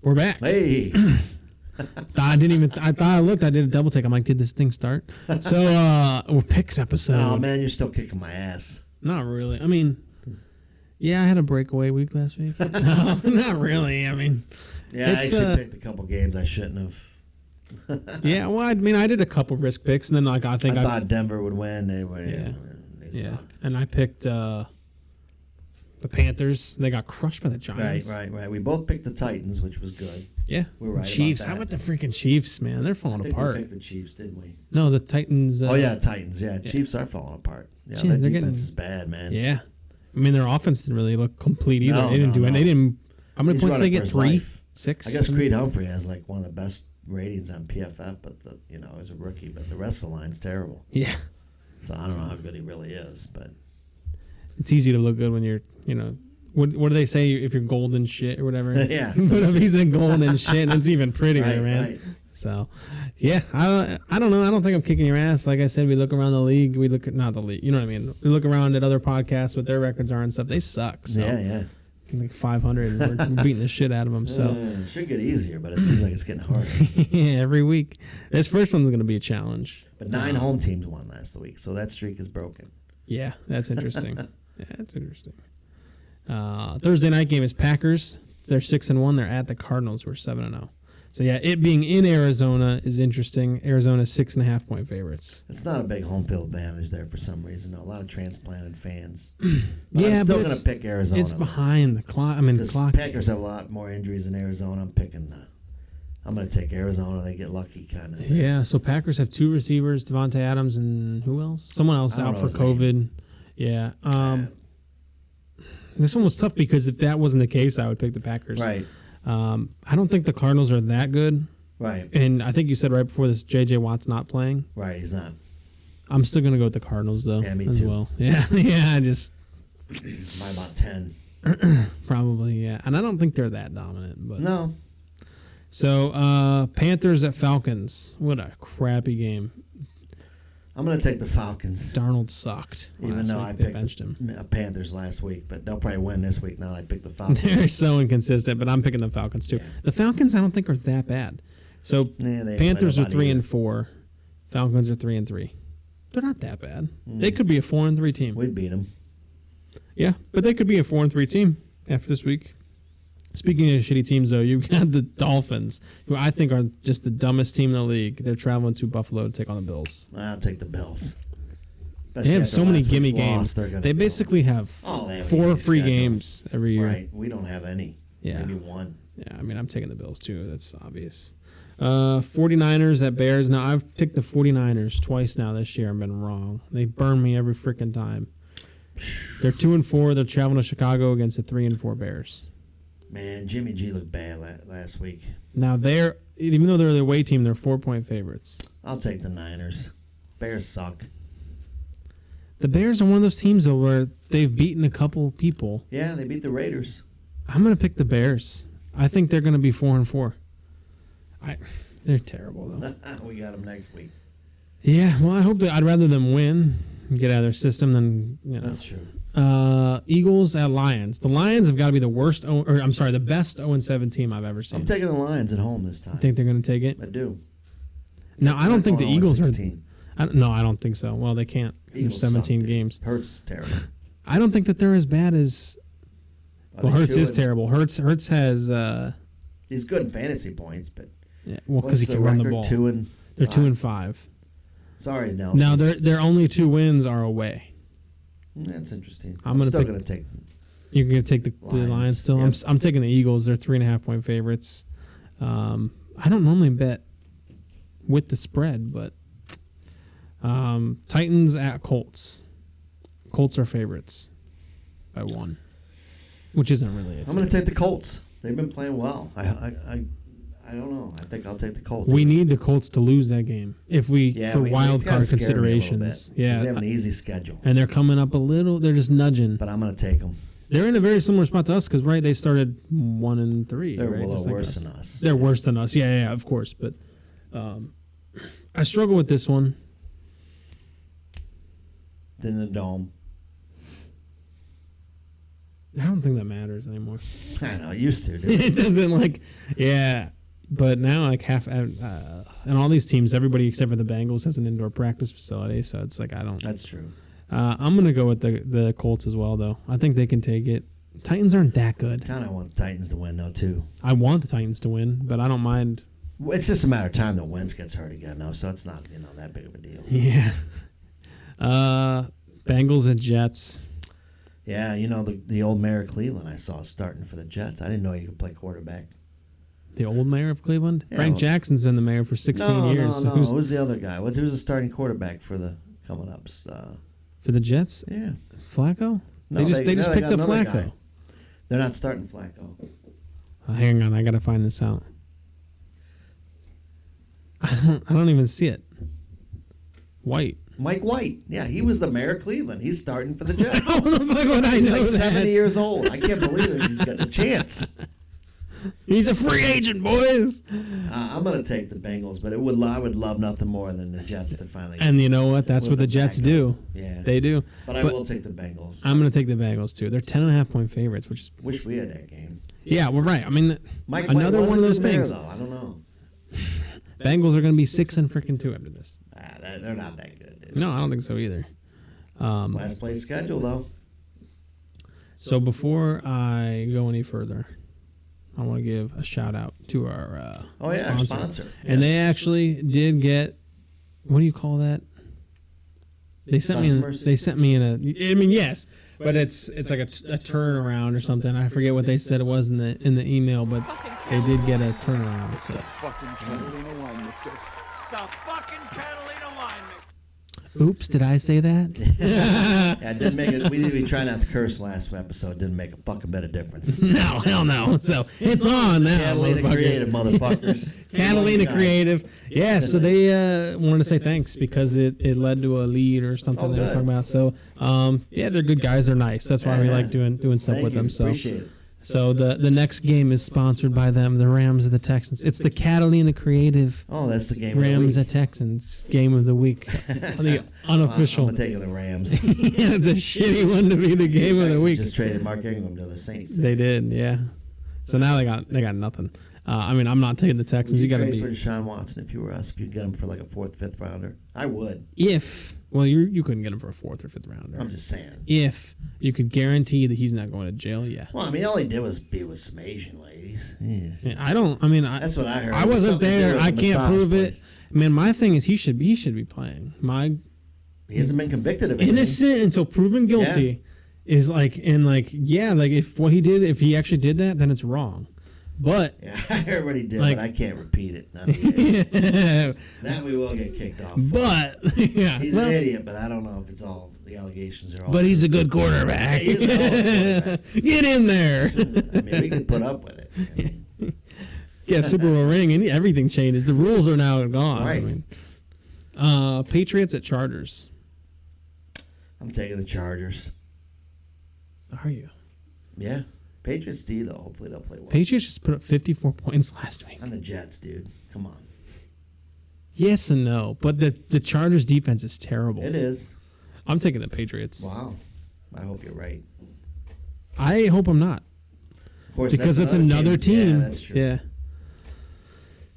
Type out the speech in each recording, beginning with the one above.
We're back. Hey. I thought I looked. I did a double take. I'm like, did this thing start? So, we're picks episode. Oh, man, you're still kicking my ass. Not really. I mean, yeah, I had a breakaway week last week. No, not really. I mean, yeah, I actually picked a couple games I shouldn't have. Yeah, well, I mean, I did a couple risk picks, and then I thought Denver would win. They suck. And I picked the Panthers. They got crushed by the Giants. Right. We both picked the Titans, which was good. Yeah, we were right. Chiefs. About that. How about the freaking Chiefs, man? They're falling apart. We picked the Chiefs, didn't we? No, the Titans. Titans. Yeah, Chiefs are falling apart. Yeah, their defense is bad, man. Yeah, I mean, their offense didn't really look complete either. No, they didn't do it. They didn't. How many points did they get? 3, 6. I guess Creed Humphrey has like one of the best ratings on PFF, but as a rookie, but the rest of the line's terrible. Yeah. So I don't know how good he really is, but it's easy to look good when you're, what do they say if you're golden shit or whatever? Yeah. But if he's in golden shit, it's even prettier, right, man. Right. So, yeah, I don't know. I don't think I'm kicking your ass. Like I said, we look around the league. We look at not the league. You know what I mean? We look around at other podcasts, what their records are and stuff. They suck. So. Yeah. Like 500, and we're beating the shit out of them. So it should get easier, but it seems like it's getting harder. Yeah, every week. This first one's going to be a challenge. But 9 home teams won last week, so that streak is broken. Yeah, that's interesting. Thursday night game is Packers. They're 6-1. They're at the Cardinals, who are 7-0. So yeah, it being in Arizona is interesting. Arizona's 6.5 point favorites. It's not a big home field advantage there for some reason. A lot of transplanted fans. Yeah, I'm still going to pick Arizona. It's behind the clock. I mean, the clock. Packers have a lot more injuries than Arizona. I'm going to take Arizona. They get lucky, kind of. Yeah. So Packers have 2 receivers: Devontae Adams and who else? Someone else out for COVID. Yeah. This one was tough because if that wasn't the case, I would pick the Packers. Right. I don't think the Cardinals are that good. Right. And I think you said right before this, J.J. Watt's not playing. Right, he's not. I'm still going to go with the Cardinals, though. Yeah, me as too. well. Yeah, just... By about 10. Probably, yeah. And I don't think they're that dominant. But no. So, Panthers at Falcons. What a crappy game. I'm going to take the Falcons. Darnold sucked. Even though I picked the Panthers last week, but they'll probably win this week now that I picked the Falcons. They're so inconsistent, but I'm picking the Falcons too. Yeah. The Falcons I don't think are that bad. So Panthers are 3-4. Falcons are 3-3. They're not that bad. They could be a 4-3 team. We'd beat them. Yeah, but they could be a 4-3 team after this week. Speaking of shitty teams, though, you've got the Dolphins, who I think are just the dumbest team in the league. They're traveling to Buffalo to take on the Bills. I'll take the Bills. They have so many gimme games. They basically have 4 free games every year. Right. We don't have any. Yeah. Maybe 1. Yeah, I mean, I'm taking the Bills, too. That's obvious. 49ers at Bears. Now, I've picked the 49ers twice now this year and been wrong. They burn me every freaking time. They're 2-4. They're traveling to Chicago against the 3-4 Bears. Man, Jimmy G looked bad last week. Now, even though they're the away team, they're 4-point favorites. I'll take the Niners. Bears suck. The Bears are one of those teams, though, where they've beaten a couple people. Yeah, they beat the Raiders. I'm going to pick the Bears. I think they're going to be 4-4. They're terrible, though. We got them next week. Yeah, well, I'd rather them win and get out of their system than, That's true. Eagles at Lions. The Lions have got to be the the best 0-7 team I've ever seen. I'm taking the Lions at home this time. Think they're going to take it? I do. No, I don't think the Eagles are. 16. No, I don't think so. Well, they can't. There's 17 games. Hurts terrible. I don't think that they're as bad as. Well, Hurts is terrible. Hurts has. He's good in fantasy points, but. Yeah, well, because he can run the ball. They're 2-5. Sorry, Nelson. Now their only 2 wins are away. That's interesting. I'm still going to take. You're going to take the Lions still. Yep. I'm taking the Eagles. They're 3.5 point favorites. I don't normally bet with the spread, but Titans at Colts. Colts are favorites by 1, which isn't really. I'm going to take the Colts. They've been playing well. I don't know. I think I'll take the Colts. We need the Colts to lose that game for wild card considerations. Yeah, they have an easy schedule, and they're coming up a little. They're just nudging. But I'm going to take them. They're in a very similar spot to us because they started 1-3. They're right? a little worse than us. They're worse than us. Yeah, of course. But I struggle with this one. In the dome. I don't think that matters anymore. I know, it used to. Dude. It doesn't yeah. But now half and all these teams, everybody except for the Bengals has an indoor practice facility. So it's I don't. That's true. I'm gonna go with the Colts as well, though. I think they can take it. Titans aren't that good. Kind of want the Titans to win, though, too. I want the Titans to win, but I don't mind. It's just a matter of time that Wentz gets hurt again, though, so it's not that big of a deal. Yeah. Bengals and Jets. Yeah, the old mayor of Cleveland I saw starting for the Jets. I didn't know he could play quarterback. The old mayor of Cleveland? Yeah, Frank Jackson's been the mayor for 16 years. No. Who's the other guy? Who's the starting quarterback for the coming ups? For the Jets? Yeah. Flacco? No, they just picked up Flacco. Guy. They're not starting Flacco. Hang on, I gotta find this out. I don't even see it. White. Mike White. Yeah, he was the mayor of Cleveland. He's starting for the Jets. How the fuck would I know He's that? 70 years old. I can't believe it. He's got a chance. He's a free agent, boys. I'm going to take the Bengals, but I would love nothing more than the Jets to finally. And you know what? That's what the Jets do. Yeah, they do. But I will take the Bengals. I'm going to take the Bengals too. They're 10.5-point favorites, which is. Wish we had that game. Yeah, we're right. I mean, Mike another White one of those there, things. though. I don't know. Bengals are going to be 6-2 after this. They're not that good, dude. No, I don't think so either. Last place schedule, though. So before I go any further, I want to give a shout out to our our sponsor. And they actually did get, what do you call that? They sent me in a. I mean, yes, but it's like a turnaround or something. I forget what they said it was in the email, but they did get a turnaround. So. Fucking Catalina wine mixer. The fucking Catalina wine mixer. Oops, did I say that? Yeah, it didn't make it. We tried not to curse last episode. Didn't make a fucking bit of difference. No, hell no. So it's on now. Catalina Creative, motherfuckers. Catalina Creative. Yeah, so they wanted to say thanks because it led to a lead or something they were talking about. So, yeah, they're good guys. They're nice. That's why we like doing stuff with them. So. Appreciate it. So the next game is sponsored by them, the Rams of the Texans. It's the Catalina Creative. Oh, that's the game Rams of at Texans game of the week. The unofficial. I'm taking the Rams. Yeah, it's a shitty one to be the game of the week. Just traded Mark Ingram to the Saints. They did, yeah. So now they got nothing. I mean, I'm not taking the Texans. Would you got to trade be for Deshaun Watson if you were us. If you'd get him for like a 4th, 5th rounder, I would. Well, you couldn't get him for a 4th or 5th rounder. I'm just saying. If you could guarantee that he's not going to jail, yeah. Well, I mean, all he did was be with some Asian ladies. Yeah. That's what I heard. I wasn't there. I can't prove place. it. Man, my thing is he should be playing. He hasn't been convicted of anything. Innocent until proven guilty is if what he did, if he actually did that, then it's wrong. But yeah, I heard what he did, but I can't repeat it. That we will get kicked off. But yeah, he's an idiot. But I don't know if it's all the allegations are all. But he's a good quarterback. He's a quarterback. Get in there. I mean, we could put up with it. Get a Super Bowl ring and everything changes. The rules are now gone. Right. Patriots at Chargers. I'm taking the Chargers. Are you? Yeah. Patriots D, though. Hopefully they'll play well. Patriots just put up 54 points last week. And the Jets, dude. Come on. Yes and no. But the Chargers defense is terrible. It is. I'm taking the Patriots. Wow. I hope you're right. I hope I'm not. Of course, because that's another team. Yeah, that's true. Yeah.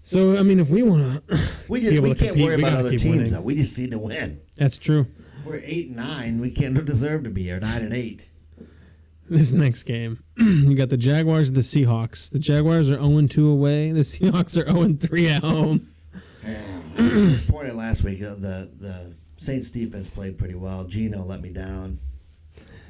So, I mean, if we want to we can't worry about other teams, though. We just need to win. That's true. If we're 8-9, we can't deserve to be here. 9-8. This next game, you got the Jaguars and the Seahawks. The Jaguars are 0-2 away. The Seahawks are 0-3 at home. I was disappointed last week. The Saints defense played pretty well. Geno let me down.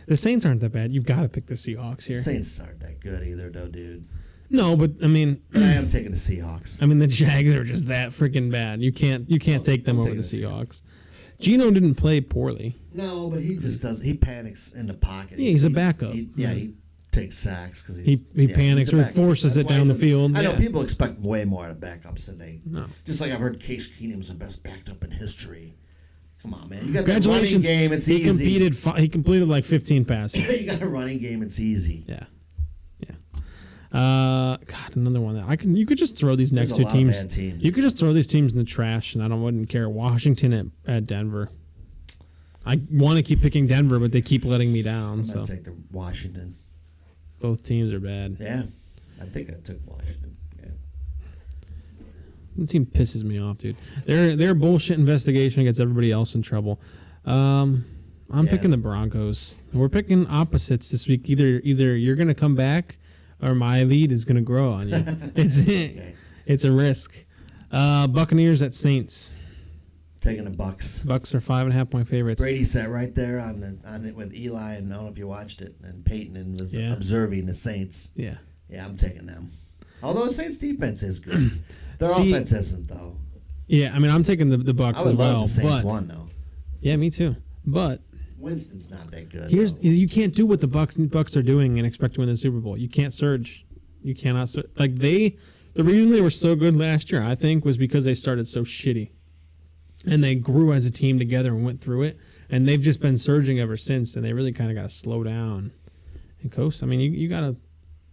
The Saints aren't that bad. You've got to pick the Seahawks here. The Saints aren't that good either, though, dude. No, but I mean, but I am taking the Seahawks. I mean, the Jags are just that freaking bad. You can't take them over the Seahawks. Geno didn't play poorly. No, but he just does. He panics in the pocket. Yeah, he's a backup. He takes sacks because he panics or forces it down the field. I know people expect way more out of backups than they. No. Just like I've heard Case Keenum's the best backed up in history. Come on, man. You got that running game. It's easy. He completed like 15 passes. You got a running game. It's easy. Yeah. God, another one that you could just throw these next two teams. Bad teams. You could just throw these teams in the trash, and I wouldn't care. Washington at Denver. I want to keep picking Denver, but they keep letting me down. I'm gonna take the Washington. Both teams are bad. Yeah, I think I took Washington. Yeah. The team pisses me off, dude. Their bullshit investigation gets everybody else in trouble. I'm picking the Broncos. We're picking opposites this week. Either you're gonna come back, or my lead is gonna grow on you. It's a risk. Buccaneers at Saints. Taking the Bucks. Bucks are 5.5-point favorites. Brady sat right there on it with Eli, and I don't know if you watched it, and Peyton and was observing the Saints. Yeah. Yeah, I'm taking them. Although the Saints' defense is good. Their offense isn't, though. Yeah, I mean, I'm taking the Bucks as well. I would love the Saints won, though. Yeah, me too. But Winston's not that good. You can't do what the Bucks are doing and expect to win the Super Bowl. You can't surge. You cannot surge. The reason they were so good last year, I think, was because they started so shitty. And they grew as a team together and went through it. And they've just been surging ever since. And they really kind of got to slow down and coast. I mean, you got to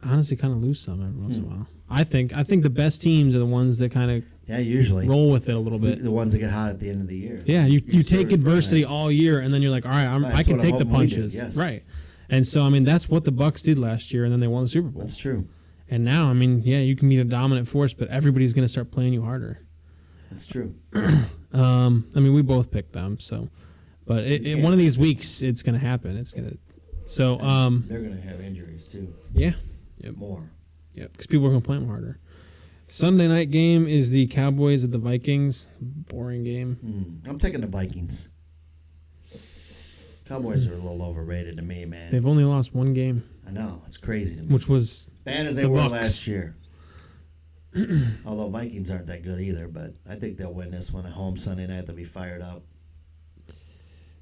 honestly kind of lose some every once in a while. I think the best teams are the ones that kind of usually roll with it a little bit. The ones that get hot at the end of the year. Yeah, you take adversity all year, and then you're like, all right, I can take the punches. Yes. Right. And so, I mean, that's what the Bucks did last year, and then they won the Super Bowl. That's true. And now, I mean, yeah, you can be the dominant force, but everybody's going to start playing you harder. That's true. I mean, we both picked them, so. But one of these weeks, it's going to happen. It's going to. So. They're going to have injuries, too. Yeah. Yep. More. Yep, because people are going to play them harder. Sunday night game is the Cowboys at the Vikings. Boring game. I'm taking the Vikings. Cowboys are a little overrated to me, man. They've only lost one game. I know. It's crazy to me. Which was bad as they were last year. Although Vikings aren't that good either, but I think they'll win this one at home Sunday night. They'll be fired up.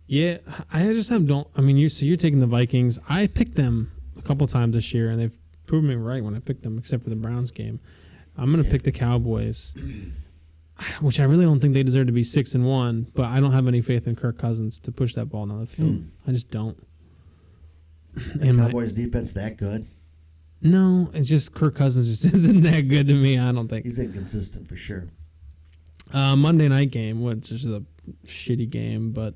Yeah, I just don't. I mean, you're taking the Vikings. I picked them a couple times this year, and they've proven me right when I picked them, except for the Browns game. I'm going to pick the Cowboys, which I really don't think they deserve to be 6-1, but I don't have any faith in Kirk Cousins to push that ball down the field. I just don't. The Cowboys' defense that good? No, it's just Kirk Cousins just isn't that good to me, I don't think. He's inconsistent for sure. Monday night game, which is a shitty game, but